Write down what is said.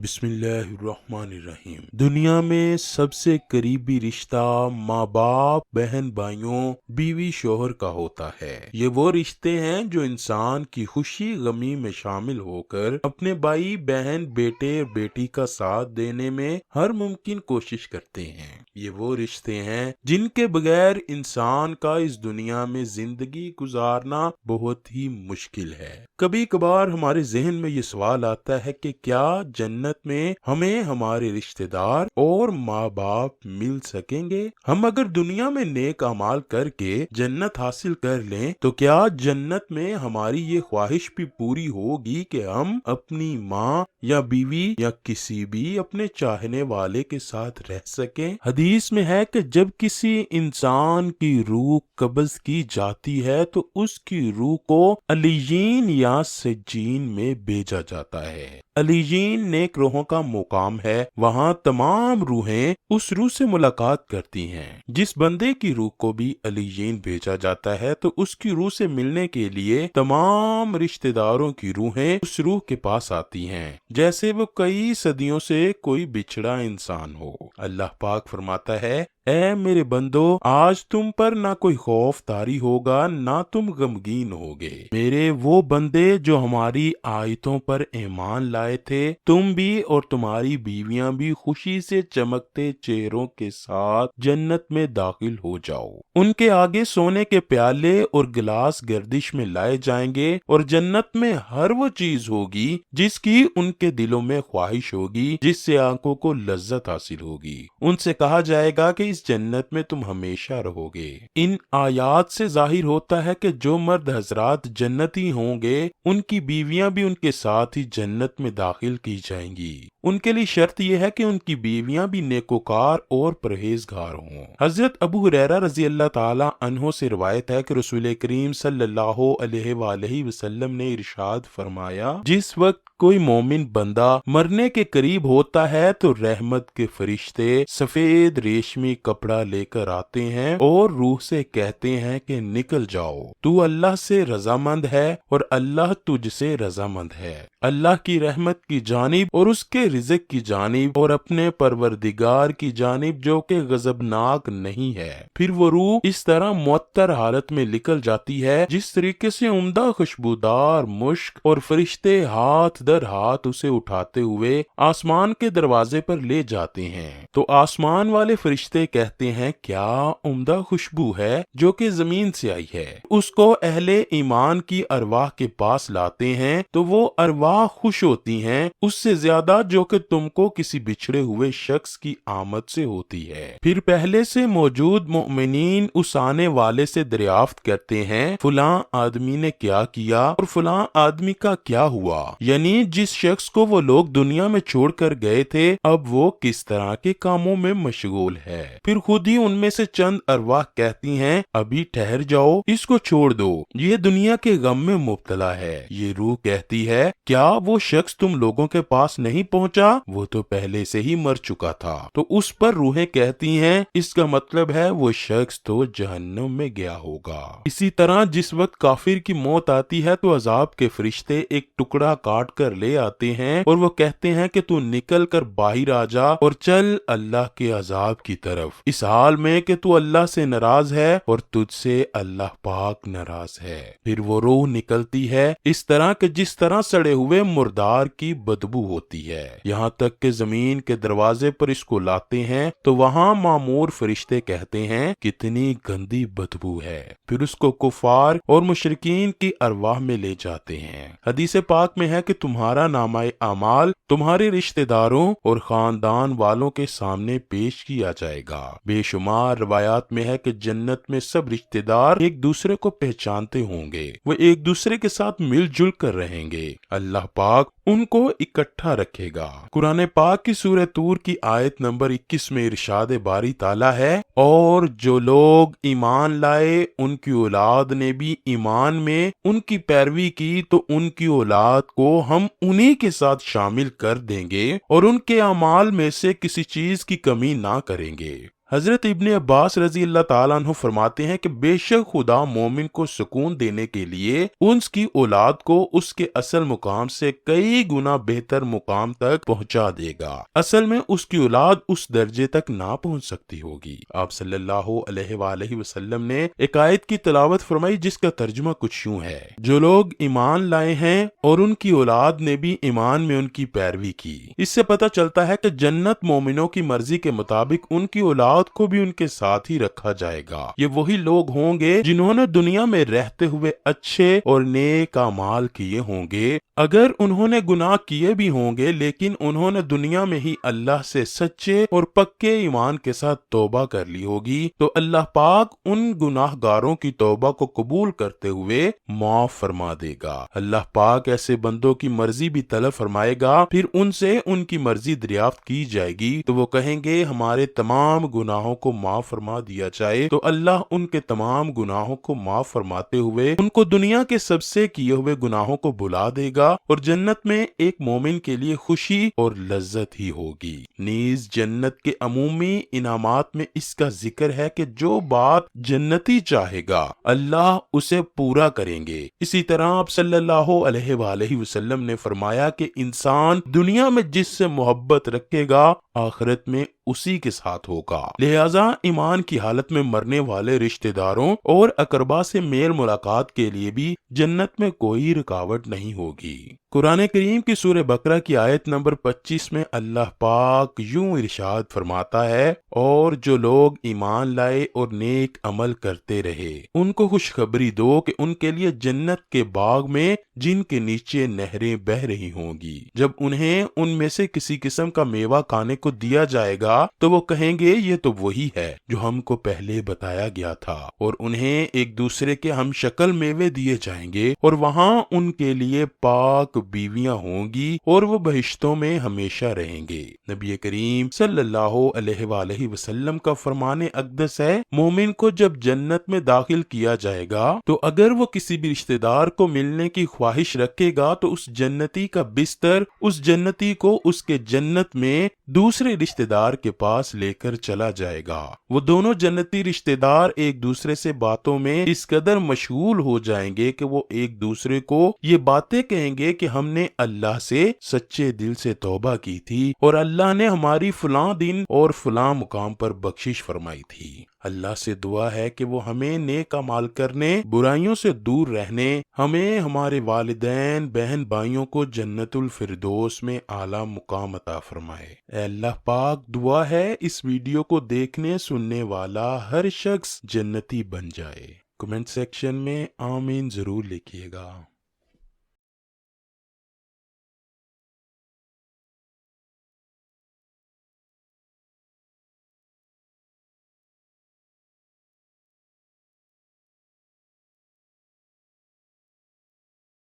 بسم اللہ الرحمن الرحیم۔ دنیا میں سب سے قریبی رشتہ ماں باپ، بہن بھائیوں، بیوی شوہر کا ہوتا ہے۔ یہ وہ رشتے ہیں جو انسان کی خوشی غمی میں شامل ہو کر اپنے بھائی بہن، بیٹے اور بیٹی کا ساتھ دینے میں ہر ممکن کوشش کرتے ہیں۔ یہ وہ رشتے ہیں جن کے بغیر انسان کا اس دنیا میں زندگی گزارنا بہت ہی مشکل ہے۔ کبھی کبھار ہمارے ذہن میں یہ سوال آتا ہے کہ کیا جنت میں ہمیں ہمارے رشتہ دار اور ماں باپ مل سکیں گے؟ ہم اگر دنیا میں نیک اعمال کر کے جنت حاصل کر لیں تو کیا جنت میں ہماری یہ خواہش بھی پوری ہوگی کہ ہم اپنی ماں یا بیوی یا کسی بھی اپنے چاہنے والے کے ساتھ رہ سکیں؟ حدیث میں ہے کہ جب کسی انسان کی روح قبض کی جاتی ہے تو اس کی روح کو علیین یا سجین میں بھیجا جاتا ہے۔ علیین نیک روحوں کا مقام ہے، وہاں تمام روحیں اس روح سے ملاقات کرتی ہیں۔ جس بندے کی روح کو بھی علیین بھیجا جاتا ہے تو اس کی روح سے ملنے کے لیے تمام رشتہ داروں کی روحیں اس روح کے پاس آتی ہیں، جیسے وہ کئی صدیوں سے کوئی بچھڑا انسان ہو۔ اللہ پاک فرماتا ہے، اے میرے بندو، آج تم پر نہ کوئی خوف طاری ہوگا نہ تم غمگین ہوگے۔ میرے وہ بندے جو ہماری آیتوں پر ایمان لائے تھے، تم بھی اور تمہاری بیویاں بھی خوشی سے چمکتے چہروں کے ساتھ جنت میں داخل ہو جاؤ۔ ان کے آگے سونے کے پیالے اور گلاس گردش میں لائے جائیں گے اور جنت میں ہر وہ چیز ہوگی جس کی ان کے دلوں میں خواہش ہوگی، جس سے آنکھوں کو لذت حاصل ہوگی۔ ان سے کہا جائے گا کہ اس جنت میں تم ہمیشہ رہو گے۔ ان آیات سے ظاہر ہوتا ہے کہ جو مرد حضرات جنتی ہوں گے ان کی بیویاں بھی ان کے ساتھ ہی جنت میں داخل کی جائیں گی۔ ان کے لیے شرط یہ ہے کہ ان کی بیویاں بھی نیکوکار اور پرہیزگار ہوں۔ حضرت ابو ہریرہ رضی اللہ تعالی عنہ سے روایت ہے کہ رسول کریم صلی اللہ علیہ وآلہ وسلم نے ارشاد فرمایا، جس وقت کوئی مومن بندہ مرنے کے قریب ہوتا ہے تو رحمت کے فرشتے سفید ریشمی کپڑا لے کر آتے ہیں اور روح سے کہتے ہیں کہ نکل جاؤ، تو اللہ سے رضامند ہے اور اللہ تجھ سے رضامند ہے، اللہ کی رحمت کی جانب اور اس کے رزق کی جانب اور اپنے پروردگار کی جانب جو کہ غضبناک نہیں ہے۔ پھر وہ روح اس طرح معطر حالت میں نکل جاتی ہے جس طریقے سے عمدہ خوشبودار مشک، اور فرشتے ہاتھ در ہاتھ اسے اٹھاتے ہوئے آسمان کے دروازے پر لے جاتے ہیں تو آسمان والے فرشتے کہتے ہیں، کیا عمدہ خوشبو ہے جو کہ زمین سے آئی ہے۔ اس کو اہل ایمان کی ارواح کے پاس لاتے ہیں تو وہ ارواح خوش ہوتی ہیں اس سے زیادہ جو کہ تم کو کسی بچھڑے ہوئے شخص کی آمد سے ہوتی ہے۔ پھر پہلے سے موجود مومنین اس آنے والے سے دریافت کرتے ہیں، فلاں آدمی نے کیا کیا اور فلاں آدمی کا کیا ہوا، یعنی جس شخص کو وہ لوگ دنیا میں چھوڑ کر گئے تھے اب وہ کس طرح کے کاموں میں مشغول ہے۔ پھر خود ہی ان میں سے چند ارواح کہتی ہیں، ابھی ٹھہر جاؤ، اس کو چھوڑ دو، یہ دنیا کے غم میں مبتلا ہے۔ یہ روح کہتی ہے، کیا وہ شخص تم لوگوں کے پاس نہیں پہنچا؟ وہ تو پہلے سے ہی مر چکا تھا۔ تو اس پر روحیں کہتی ہیں، اس کا مطلب ہے وہ شخص تو جہنم میں گیا ہوگا۔ اسی طرح جس وقت کافر کی موت آتی ہے تو عذاب کے فرشتے ایک ٹکڑا کاٹ کر لے آتے ہیں اور وہ کہتے ہیں کہ تو نکل کر باہر آ جا اور چل اللہ کے عذاب کی طرف، اس حال میں کہ تو اللہ سے ناراض ہے اور تجھ سے اللہ پاک ناراض ہے۔ پھر وہ روح نکلتی ہے اس طرح کہ جس طرح سڑے ہوئے مردار کی بدبو ہوتی ہے، یہاں تک کہ زمین کے دروازے پر اس کو لاتے ہیں تو وہاں مامور فرشتے کہتے ہیں، کتنی گندی بدبو ہے۔ پھر اس کو کفار اور مشرکین کی ارواح میں لے جاتے ہیں۔ حدیث پاک میں ہے کہ تمہارا نامہ اعمال تمہارے رشتہ داروں اور خاندان والوں کے سامنے پیش کیا جائے گا۔ بے شمار روایات میں ہے کہ جنت میں سب رشتہ دار ایک دوسرے کو پہچانتے ہوں گے، وہ ایک دوسرے کے ساتھ مل جل کر رہیں گے، اللہ پاک ان کو اکٹھا رکھے گا۔ قرآن پاک کی سورہ طور کی آیت نمبر 21 میں ارشاد باری تعالیٰ ہے، اور جو لوگ ایمان لائے ان کی اولاد نے بھی ایمان میں ان کی پیروی کی تو ان کی اولاد کو ہم انہی کے ساتھ شامل کر دیں گے اور ان کے اعمال میں سے کسی چیز کی کمی نہ کریں گے۔ حضرت ابن عباس رضی اللہ تعالیٰ عنہ فرماتے ہیں کہ بے شک خدا مومن کو سکون دینے کے لیے اس کی اولاد کو اس کے اصل مقام سے کئی گنا بہتر مقام تک پہنچا دے گا۔ اصل میں اس کی اولاد اس درجے تک نہ پہنچ سکتی ہوگی۔ آپ صلی اللہ علیہ وآلہ وسلم نے ایک آیت کی تلاوت فرمائی جس کا ترجمہ کچھ یوں ہے: جو لوگ ایمان لائے ہیں اور ان کی اولاد نے بھی ایمان میں ان کی پیروی کی۔ اس سے پتہ چلتا ہے کہ جنت مومنوں کی مرضی کے مطابق ان کی اولاد کو بھی ان کے ساتھ ہی رکھا جائے گا۔ یہ وہی لوگ ہوں گے جنہوں نے دنیا میں رہتے ہوئے اچھے اور نیک اعمال کیے ہوں گے۔ اگر انہوں نے گناہ کیے بھی ہوں گے لیکن انہوں نے دنیا میں ہی اللہ سے سچے اور پکے ایمان کے ساتھ توبہ کر لی ہوگی تو اللہ پاک ان گناہ گاروں کی توبہ کو قبول کرتے ہوئے معاف فرما دے گا۔ اللہ پاک ایسے بندوں کی مرضی بھی طلب فرمائے گا، پھر ان سے ان کی مرضی دریافت کی جائے گی تو وہ کہیں گے ہمارے تمام گناہوں کو معاف فرما دیا جائے، تو اللہ ان کے تمام گناہوں کو معاف فرماتے ہوئے ان کو دنیا کے سب سے کیے ہوئے گناہوں کو بھلا دے گا اور جنت میں ایک مومن کے لیے خوشی اور لذت ہی ہوگی۔ نیز جنت کے عمومی انعامات میں اس کا ذکر ہے کہ جو بات جنتی چاہے گا اللہ اسے پورا کریں گے۔ اسی طرح آپ صلی اللہ علیہ وآلہ وسلم نے فرمایا کہ انسان دنیا میں جس سے محبت رکھے گا آخرت میں اسی کے ساتھ ہوگا، لہٰذا ایمان کی حالت میں مرنے والے رشتہ داروں اور اقربا سے میل ملاقات کے لیے بھی جنت میں کوئی رکاوٹ نہیں ہوگی۔ قرآن کریم کی سورہ بقرہ کی آیت نمبر 25 میں اللہ پاک یوں ارشاد فرماتا ہے: اور جو لوگ ایمان لائے اور نیک عمل کرتے رہے ان کو خوشخبری دو کہ ان کے لیے جنت کے باغ میں جن کے نیچے نہریں بہ رہی ہوں گی، جب انہیں ان میں سے کسی قسم کا میوہ کھانے کو دیا جائے گا تو وہ کہیں گے یہ تو وہی ہے جو ہم کو پہلے بتایا گیا تھا، اور انہیں ایک دوسرے کے ہم شکل میوے دیے جائیں گے اور وہاں ان کے لیے پاک بیویاں ہوں گی اور وہ بہشتوں میں ہمیشہ رہیں گے۔ نبی کریم صلی اللہ علیہ وآلہ وسلم کا فرمان اقدس ہے: مومن کو جب جنت میں داخل کیا جائے گا تو اگر وہ کسی بھی رشتہ دار کو ملنے کی خواہش رکھے گا تو اس جنتی کا بستر اس جنتی کو اس کے جنت میں دوسرے رشتہ دار کے پاس لے کر چلا جائے گا۔ وہ دونوں جنتی رشتہ دار ایک دوسرے سے باتوں میں اس قدر مشغول ہو جائیں گے کہ وہ ایک دوسرے کو یہ باتیں کہیں گے کہ ہم نے اللہ سے سچے دل سے توبہ کی تھی اور اللہ نے ہماری فلاں دن اور فلاں مقام پر بخشش فرمائی تھی۔ اللہ سے دعا ہے کہ وہ ہمیں نیک اعمال کرنے، برائیوں سے دور رہنے، ہمیں ہمارے والدین بہن بھائیوں کو جنت الفردوس میں اعلیٰ مقام عطا فرمائے۔ اے اللہ پاک، دعا ہے اس ویڈیو کو دیکھنے سننے والا ہر شخص جنتی بن جائے۔ کمنٹ سیکشن میں آمین ضرور لکھیے گا۔